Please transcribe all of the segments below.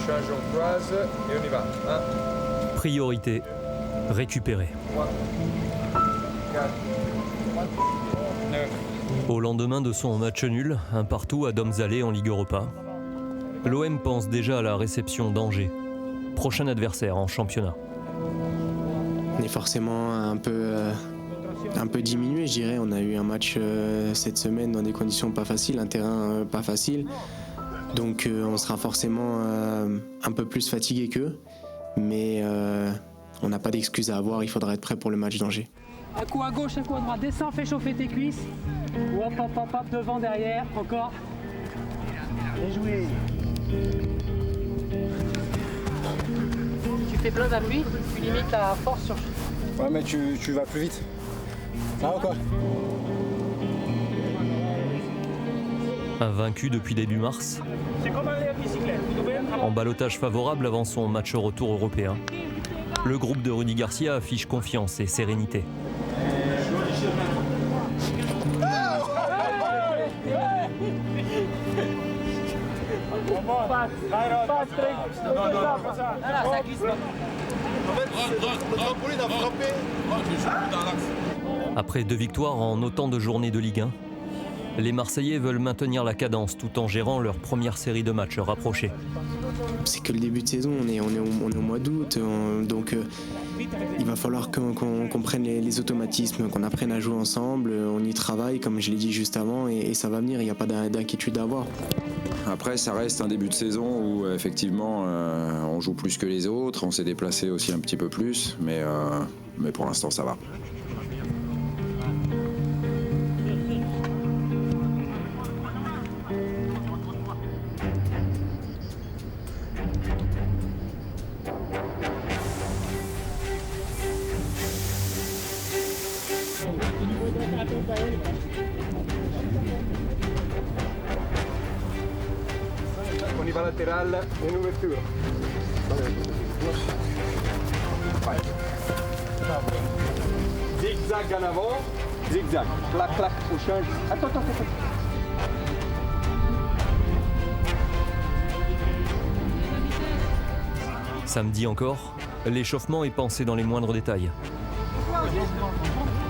change, on croise et on y va. Priorité, récupérer. 3, 4, 9. Au lendemain de son match nul, un partout à Domzalé en Ligue Europa, l'OM pense déjà à la réception d'Angers, prochain adversaire en championnat. On est forcément un peu diminué, je dirais. On a eu un match cette semaine dans des conditions pas faciles, un terrain pas facile. Donc on sera forcément un peu plus fatigué qu'eux. Mais on n'a pas d'excuses à avoir, il faudra être prêt pour le match d'Angers. Un coup à gauche, un coup à droite, descends, fais chauffer tes cuisses. Ou hop, hop, hop, hop, devant, derrière, encore. Bien joué. Tu fais plein d'appui, tu limites la force sur... Ouais, mais tu vas plus vite. Ça va ou quoi? Invaincu depuis début mars, en ballottage favorable avant son match retour européen, le groupe de Rudy Garcia affiche confiance et sérénité. Après 2 victoires en autant de journées de Ligue 1, les Marseillais veulent maintenir la cadence tout en gérant leur première série de matchs rapprochés. C'est que le début de saison, on est au mois d'août, donc il va falloir qu'on prenne les automatismes, qu'on apprenne à jouer ensemble, on y travaille comme je l'ai dit juste avant et ça va venir, il n'y a pas d'inquiétude à avoir. Après, ça reste un début de saison où effectivement on joue plus que les autres, on s'est déplacé aussi un petit peu plus, mais pour l'instant ça va. On y va latéral et une ouverture. Zigzag en avant, zigzag. Clac, clac, on change. Attends. Samedi encore, l'échauffement est pensé dans les moindres détails.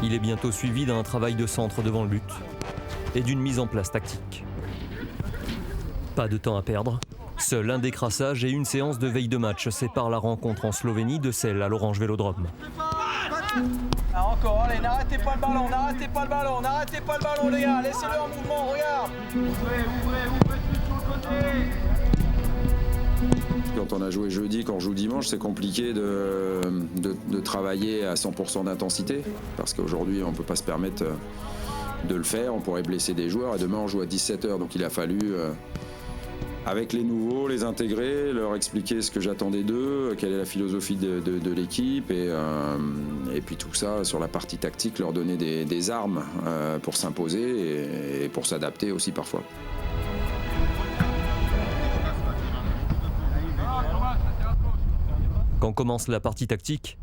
Il est bientôt suivi d'un travail de centre devant le but et d'une mise en place tactique. Pas de temps à perdre. Seul un décrassage et une séance de veille de match séparent la rencontre en Slovénie de celle à l'Orange Vélodrome. Encore, allez, n'arrêtez pas le ballon, les gars, laissez-le en mouvement, regarde. Ouvrez tout sur le côté. Quand on a joué jeudi, quand on joue dimanche, c'est compliqué de travailler à 100% d'intensité, parce qu'aujourd'hui on ne peut pas se permettre de le faire, on pourrait blesser des joueurs, et demain on joue à 17h, donc il a fallu... avec les nouveaux, les intégrer, leur expliquer ce que j'attendais d'eux, quelle est la philosophie de l'équipe et puis tout ça sur la partie tactique, leur donner des armes pour s'imposer et pour s'adapter aussi parfois. Quand commence la partie tactique,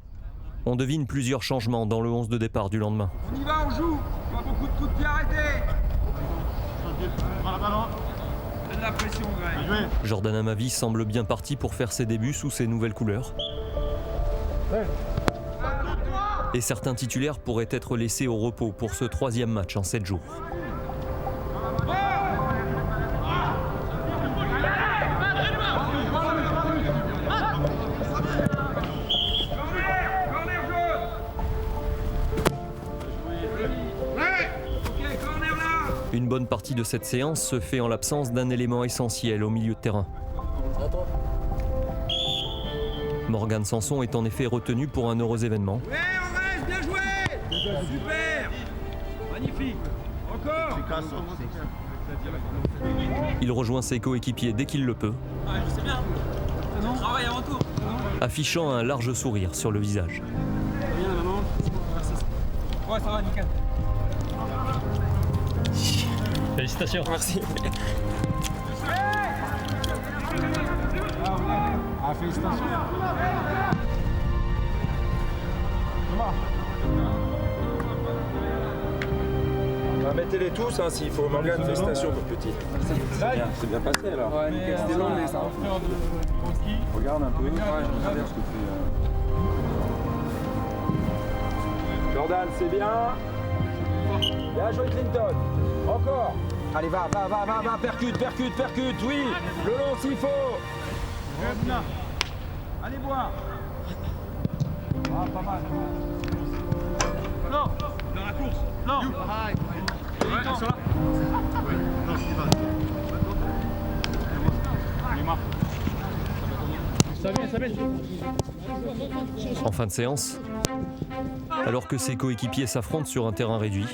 on devine plusieurs changements dans le 11 de départ du lendemain. On y va, on joue, pas beaucoup de coups de pied arrêtés. Donne la pression, Greg. Jordan Amavi semble bien parti pour faire ses débuts sous ses nouvelles couleurs. Et certains titulaires pourraient être laissés au repos pour ce 3e match en 7 jours. Une bonne partie de cette séance se fait en l'absence d'un élément essentiel au milieu de terrain. Morgan Sanson est en effet retenu pour un heureux événement. Ouais, on reste, bien joué. Super. Magnifique. Encore. Il rejoint ses coéquipiers dès qu'il le peut, Je sais bien. Travail avant tout. affichant un large sourire sur le visage. Bien, maman. Ouais, ça va, nickel. Félicitations. Merci. Ah, félicitations. Mettez-les tous, hein, s'il faut. Morgane, félicitations, petit. C'est bien passé alors. Ouais, nickel. C'était long, mais ça va. Regarde un peu. Ouais, je regarde ce que tu fais. Jordan, c'est bien. Bien joué Clinton. Encore. Allez, va, percute, oui. Le long s'il faut. Allez boire. Ah, pas mal. Non, dans la course. Non. Ouais, ils sont là. Non, il va. Ça vient. En fin de séance, alors que ses coéquipiers s'affrontent sur un terrain réduit,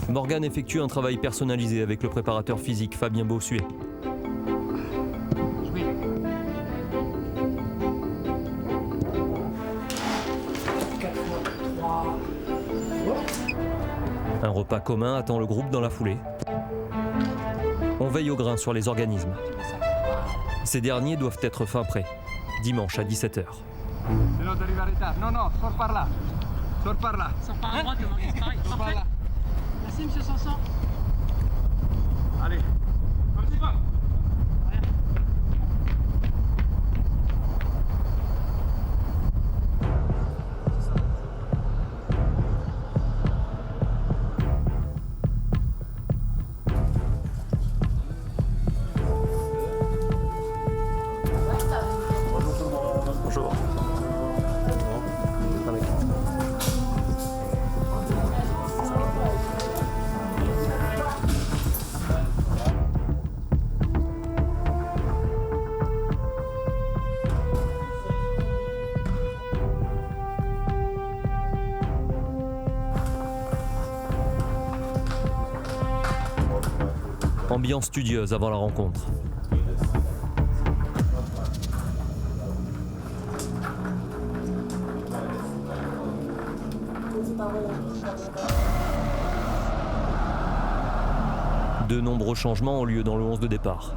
Morgan effectue un travail personnalisé avec le préparateur physique Fabien Bossuet. Un repas commun attend le groupe dans la foulée. On veille au grain sur les organismes. Ces derniers doivent être fin prêts, dimanche à 17h. Non, sors par là. Sors par là. Sors par à droite, le Morgan Sparring. Parfait. Merci, monsieur Sanson. Allez. Vas-y, va. Bonjour. Ambiance studieuse avant la rencontre. De nombreux changements ont lieu dans le 11 de départ.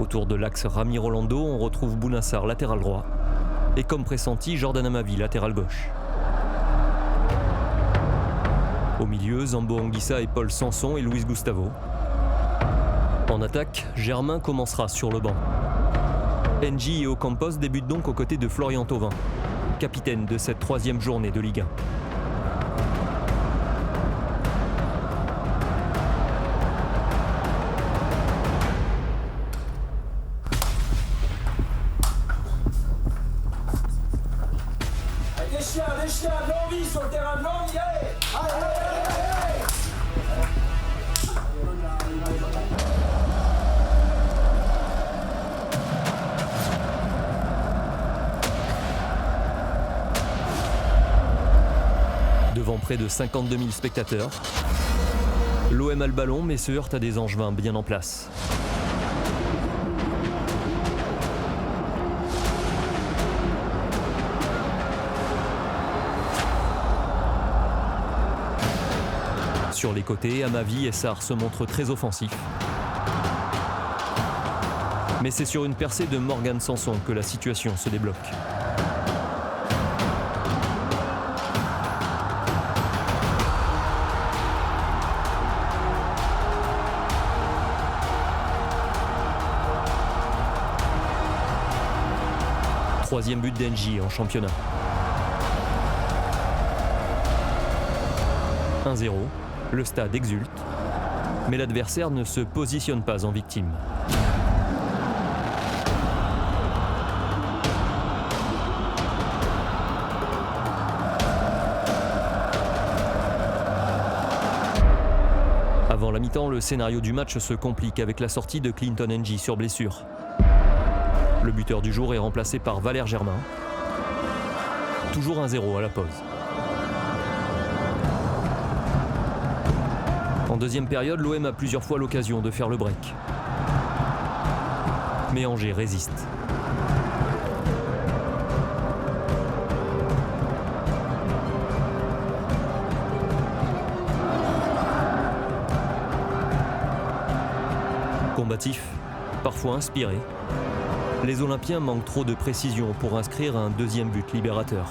Autour de l'axe Rami-Rolando, on retrouve Bounassar, latéral droit. Et comme pressenti, Jordan Amavi, latéral gauche. Au milieu, Zambo Anguissa et Paul Sanson et Luis Gustavo. En attaque, Germain commencera sur le banc. Engie et Ocampos débutent donc aux côtés de Florian Thauvin, capitaine de cette 3e journée de Ligue 1. Les chiens, de l'envie sur le terrain, de l'envie, allez. Devant près de 52 000 spectateurs, l'OM a le ballon mais se heurte à des Angevins bien en place. Sur les côtés, Amavi et Sarr se montrent très offensifs. Mais c'est sur une percée de Morgan Sanson que la situation se débloque. Troisième but d'Engie en championnat. 1-0, le stade exulte, mais l'adversaire ne se positionne pas en victime. Avant la mi-temps, le scénario du match se complique avec la sortie de Clinton Engie sur blessure. Le buteur du jour est remplacé par Valère Germain. Toujours 1-0 à la pause. En deuxième période, l'OM a plusieurs fois l'occasion de faire le break. Mais Angers résiste. Combatif, parfois inspiré, Les Olympiens manquent trop de précision pour inscrire un deuxième but libérateur.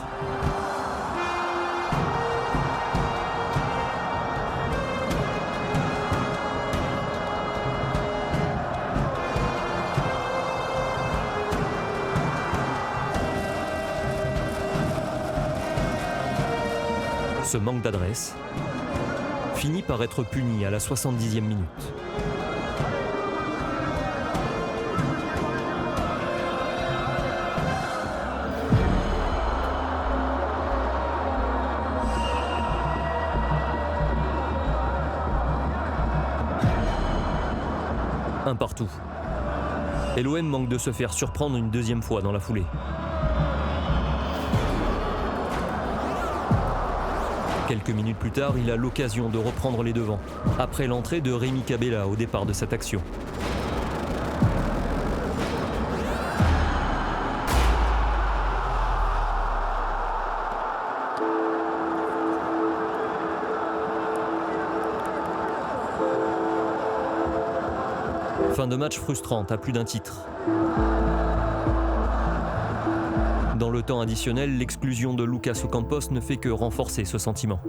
Ce manque d'adresse finit par être puni à la 70e minute. Un partout. Et l'OM manque de se faire surprendre une deuxième fois dans la foulée. Quelques minutes plus tard, il a l'occasion de reprendre les devants, après l'entrée de Rémi Cabella au départ de cette action. Fin de match frustrante à plus d'un titre. Dans le temps additionnel, l'exclusion de Lucas Ocampos ne fait que renforcer ce sentiment.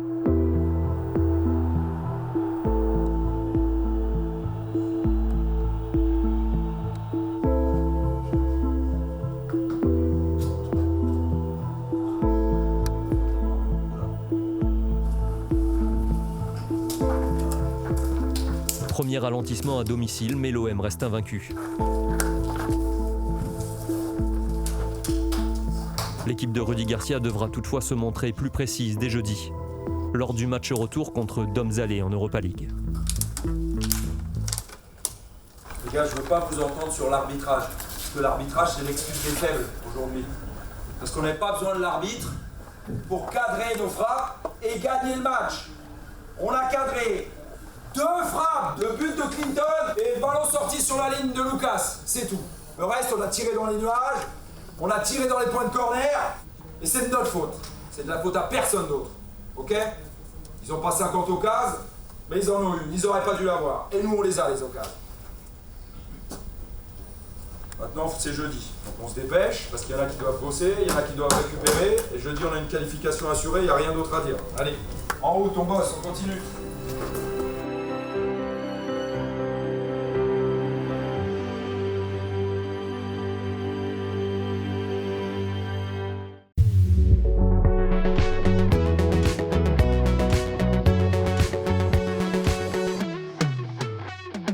Premier ralentissement à domicile, mais l'OM reste invaincu. L'équipe de Rudy Garcia devra toutefois se montrer plus précise dès jeudi, lors du match retour contre Domzale en Europa League. Les gars, je ne veux pas vous entendre sur l'arbitrage, parce que l'arbitrage, c'est l'excuse des faibles aujourd'hui. Parce qu'on n'avait pas besoin de l'arbitre pour cadrer nos frappes et gagner le match. On a cadré 2 frappes, le but de Clinton et le ballon sorti sur la ligne de Lucas, c'est tout. Le reste, on a tiré dans les nuages, on a tiré dans les points de corner, et c'est de notre faute. C'est de la faute à personne d'autre, ok? Ils n'ont pas 50 occasions, mais ils en ont une, ils n'auraient pas dû l'avoir. Et nous, on les a, les occasions. Maintenant, c'est jeudi, donc on se dépêche, parce qu'il y en a qui doivent bosser, il y en a qui doivent récupérer, et jeudi, on a une qualification assurée, il n'y a rien d'autre à dire. Allez, en route, on bosse, on continue.